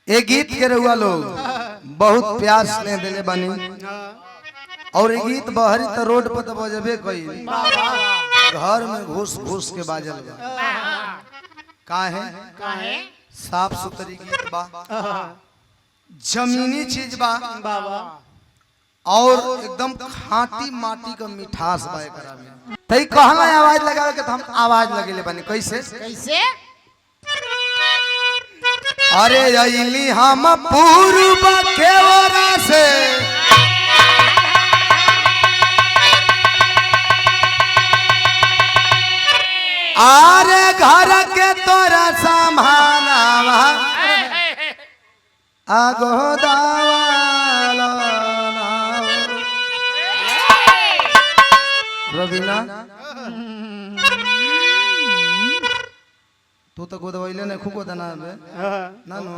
ये गीत के रहुआ लोग बहुत प्यार स्नेह दिले बनी और ये गीत बहरी तो रोड पर तो बजबे कई घर में घुस घुस के बाजल का है साफ सुथरी गीत बा जमीनी चीज बा और एकदम खाटी माटी का मिठास बा एकरा में तई कहला आवाज लगावे के तो हम आवाज लगेले बनी कैसे कैसे अरे अइली हम पूर्व के ओरा से आरे घर के तोरा संभालवा आगो दावाला रवीना तू तो गोदवैले नहीं खूब गोदना बे ना नो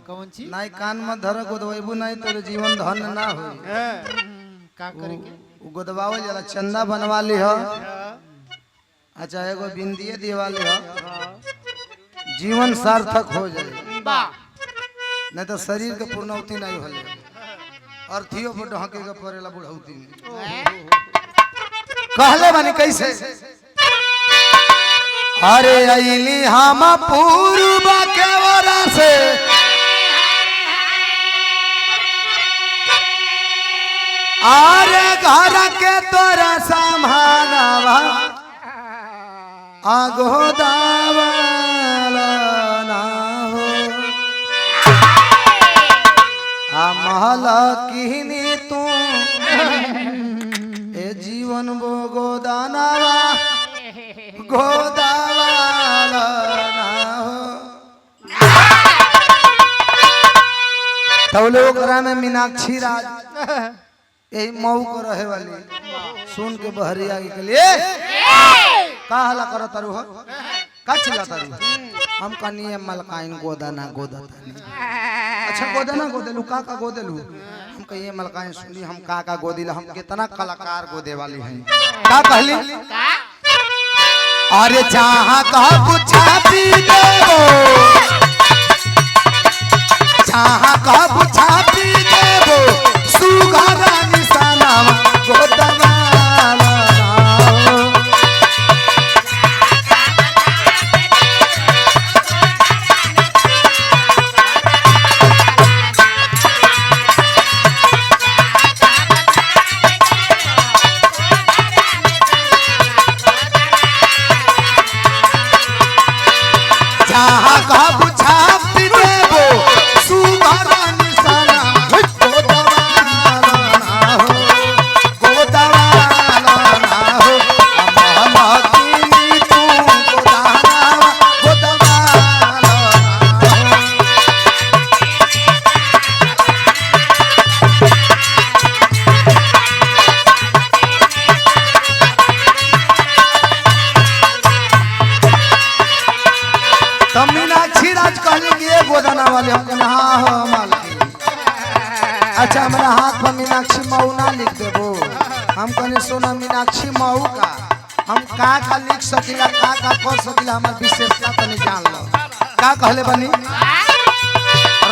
कौन ची नाई कान में धर गोदवैबू नहीं तोरे जीवन धन ना हो का करेंगे गोदवावल जला चंदा बनवा ली हो अच्छा एगो बिंदिए दिवाली हो जीवन सार्थक हो जाए नहीं तो शरीर के पूर्णौती नहीं होले अर्थियों पर ढके के परेला बुढ़ौती में कहले बानी कैसे अरे अइली हम पूर्व के ओरा से अरे घर के तोरा संभालवा आगो दावाला ना हो आ महला किहनी तू ए जीवन बो गोदानावा गोदावाला ना हो तो लोग में मीनाक्षी राज यही मऊ को रहे वाली सुन के बहरिया के लिए का हला करो तारू हो का चिल्ला तारू हम कनिए मलकाइन गोदाना गोदतानी अच्छा गोदाना गोदेलू का गोदेलू हम कहिए मलकाइन सुनी हम का गोदिला हम कितना कलाकार गोदे वाली हैं का कहली अरे जहां का पूछा पी देबो जहां का पूछा पी देबो सुगारा निशाना गोदवाला जहां का पूछा पी देबो सुगारा निशाना गोदवाला ना हो गोदवाला ना हो अमला की तू गोदाना गोदवाला ना हो तब मीनाक्षी राज कहले कि ये गोदाना वाले हम कहना हाँ हो मालकिन अच्छा हमारा हाथ में मीनाक्षी मऊ ना लिख देबो हम कहने सोना मीनाक्षी मऊ का हम का लिख सकिला का कर सकिला हमार विशेषता तनी जान लो का कहले बनी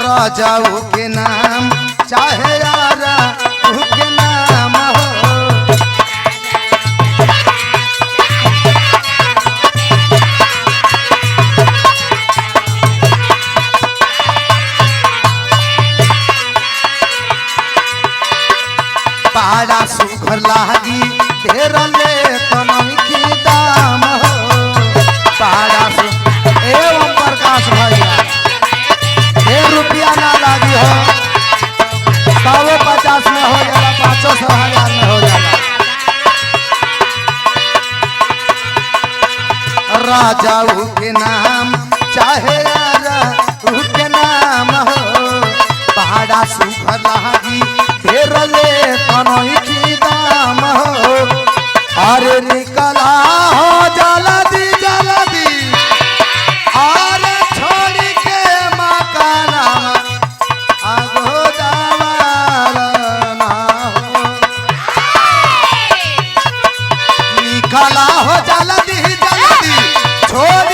राजाऊ के नाम चाहे यारा के नाम हो पारा सुखर लागी ढेर ले तनई की दाम हो पारा एवं प्रकाश भैया 1 रुपया ना लागी हो 150 में हो जाला 500 1000 में हो जाला राजाऊ के नाम चाहे राजाऊ के नाम हो पहाड़ा सुखर लागी ढेर ले तनई की दाम हो अरे निकला हो जल्दी जल्दी अरे छोड़ के मकाना आगो दावाला ना हो निकला हो जल्दी जल्दी छोड़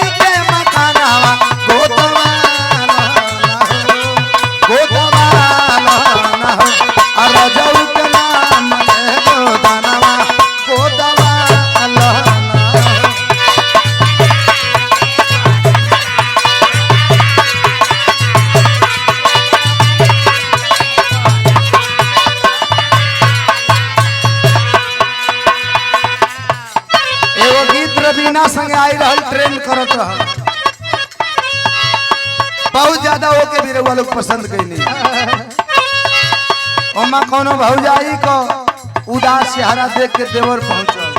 करत रह बहुत ज्यादा ओके भी रउआ लोग पसंद कइनी ओमा कोनो भौजाई को उदास चेहरा देख के देवर पहुंचल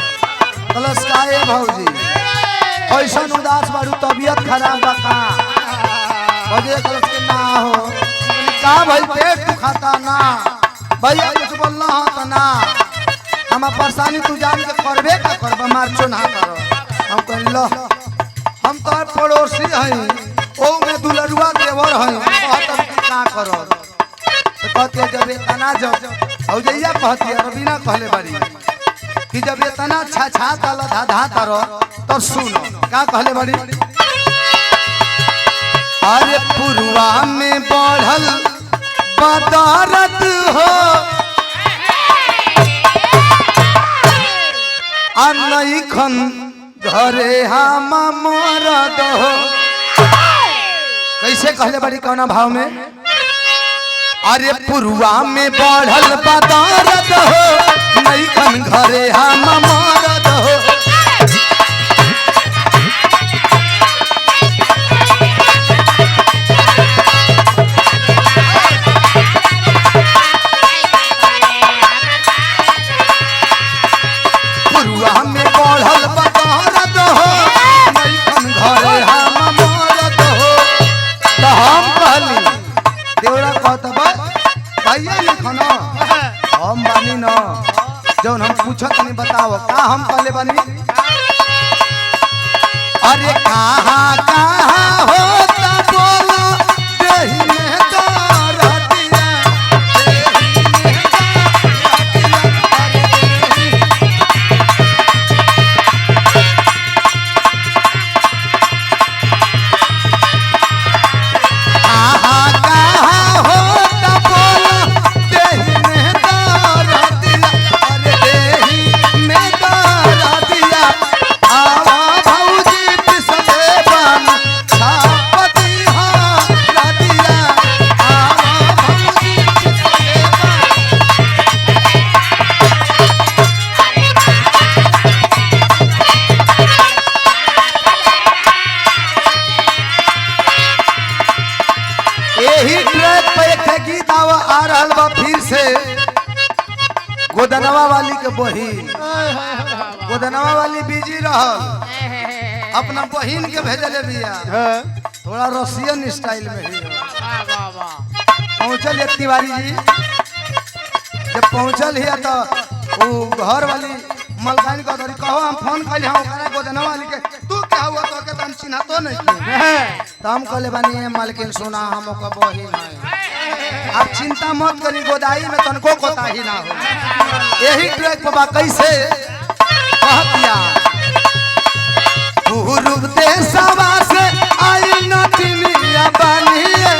कलश का ए भौजी ऐसन उदास बारू तबीयत खराब बा का बजे कलश के ना हो का भाई पेट दुखाता ना भैया कुछ बोलना हो तो ना हम परेशानी तू जान के करबे का करबा मारचो ना करो हम कह लो हम तो पड़ोसी हैं ओ में दुलरुआ देवर हैं कहत का करो तो कहते जब इतना जब भौजैया कहती है बिना कहले बारी कि जब इतना छा ताला धा करो तो सुनो क्या कहले बारी अरे पुरवा में बढ़ल बदारत हो नहीं खन घरे हम मरद हो कैसे कहले बड़ी कौना भाव में अरे पुरवा में बढ़ल बदारत हो नहीं खन घरे हम मरद हो हम बानी न जौन हम पूछत नहीं बताओ का हम कहले बानी अरे कहाँ कहाँ होता बोलो देही में दरदिया गोदनवा वाली के बहिन गोदनवा वाली बिजी रहल अपना बहिन के भेजले बिया थोड़ा रसियन स्टाइल में ही पहुंचल तिवारी जी जब पहुंचल हिया तो वो घर वाली मलकानी का कहो हम फोन कइले हम ओकरा गोदनवा वाली के तू क्या हुआ तो के हम चिन्हा तो नहीं तो हम कहले बानी मालकिन सुना हम ओकर बहिन है आप चिंता मत करी गोदाई में तनको कोताही ना हो यही ट्रैक बाबा कैसे कहतिया पूर्व देशवा से आई नटिनिया बनिए